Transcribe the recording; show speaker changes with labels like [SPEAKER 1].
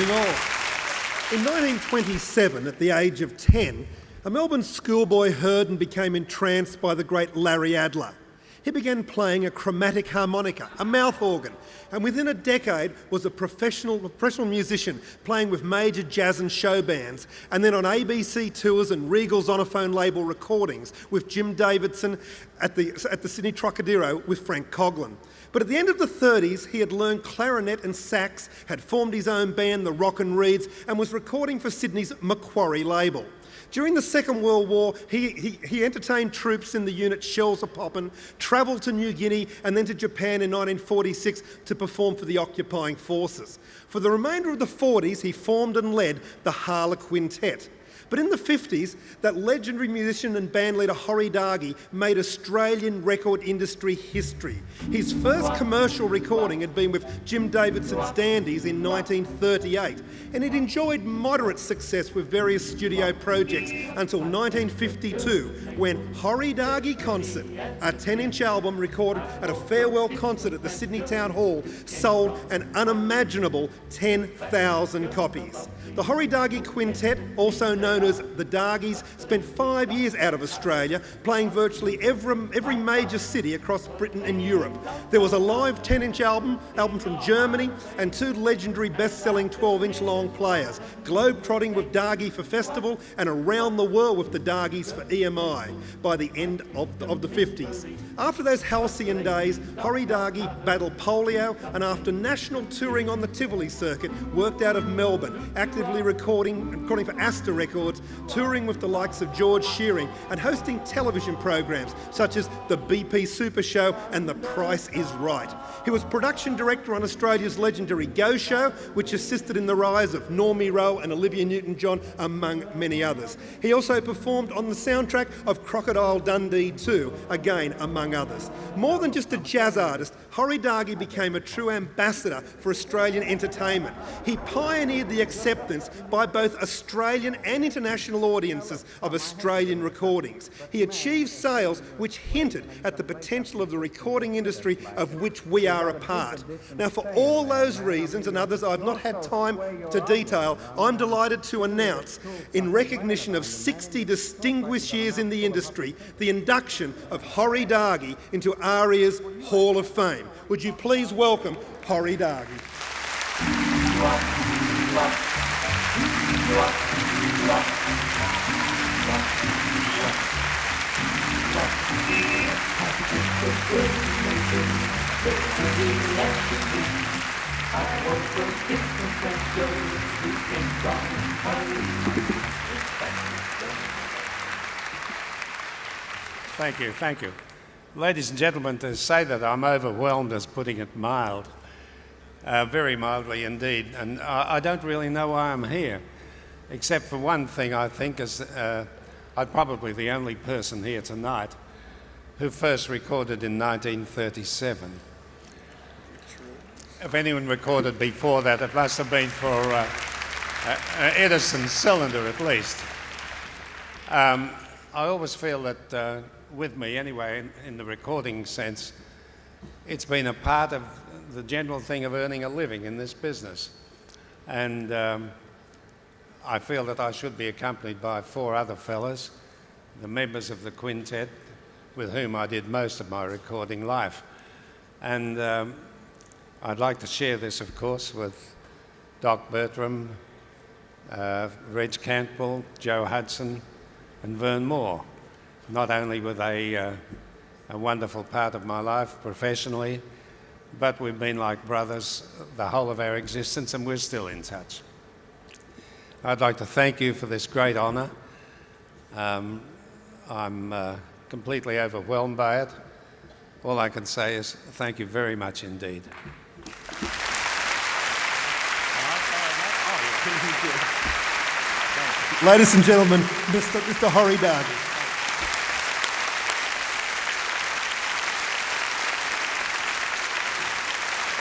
[SPEAKER 1] evening all. In 1927, at the age of 10, a Melbourne schoolboy heard and became entranced by the great Larry Adler. He began playing a chromatic harmonica, a mouth organ, and within a decade was a professional musician playing with major jazz and show bands, and then on ABC tours and Regal's Onophone label recordings with Jim Davidson at the Sydney Trocadero with Frank Coughlin. But at the end of the 30s, he had learned clarinet and sax, had formed his own band, the Rock and Reeds, and was recording for Sydney's Macquarie label. During the Second World War, he entertained troops in the unit Shells A-Poppin', travelled to New Guinea and then to Japan in 1946 to perform for the occupying forces. For the remainder of the 40s, he formed and led the Harla Quintet. But in the 50s, that legendary musician and bandleader Horrie Dargie made Australian record industry history. His first commercial recording had been with Jim Davidson's Dandies in 1938, and it enjoyed moderate success with various studio projects until 1952, when Horrie Dargie Concert, a 10-inch album recorded at a farewell concert at the Sydney Town Hall, sold an unimaginable 10,000 copies. The Horrie Dargie Quintet, also known as the Dargies, spent 5 years out of Australia, playing virtually every major city across Britain and Europe. There was a live 10-inch album from Germany, and 2 legendary best-selling 12-inch long players, globe-trotting with Dargie for Festival and around the world with the Dargies for EMI by the end of the 50s. After those halcyon days, Horrie Dargie battled polio, and after national touring on the Tivoli circuit, worked out of Melbourne, actively recording for Astor Records, touring with the likes of George Shearing and hosting television programs such as the BP Super Show and The Price is Right. He was production director on Australia's legendary Go Show, which assisted in the rise of Normie Rowe and Olivia Newton-John, among many others. He also performed on the soundtrack of Crocodile Dundee 2, again among others. More than just a jazz artist, Horrie Dargie became a true ambassador for Australian entertainment. He pioneered the acceptance by both Australian and international audiences of Australian recordings. He achieved sales which hinted at the potential of the recording industry of which we are a part. Now, for all those reasons and others I've not had time to detail, I'm delighted to announce, in recognition of 60 distinguished years in the industry, the induction of Horrie Dargie into ARIA's Hall of Fame. Would you please welcome Horrie Dargie?
[SPEAKER 2] Thank you. Ladies and gentlemen, to say that I'm overwhelmed is putting it mild, very mildly indeed, and I don't really know why I'm here, except for one thing. I think is I'm probably the only person here tonight who first recorded in 1937. If anyone recorded before that, it must have been for an Edison cylinder at least. I always feel that with me anyway, in the recording sense, it's been a part of the general thing of earning a living in this business. And I feel that I should be accompanied by 4 other fellas, the members of the quintet, with whom I did most of my recording life. And I'd like to share this, of course, with Doc Bertram, Reg Cantwell, Joe Hudson, and Vern Moore. Not only were they a wonderful part of my life professionally, but we've been like brothers the whole of our existence, and we're still in touch. I'd like to thank you for this great honour. I'm completely overwhelmed by it. All I can say is thank you very much indeed.
[SPEAKER 1] Ladies and gentlemen, Mr. Horrie Dargie.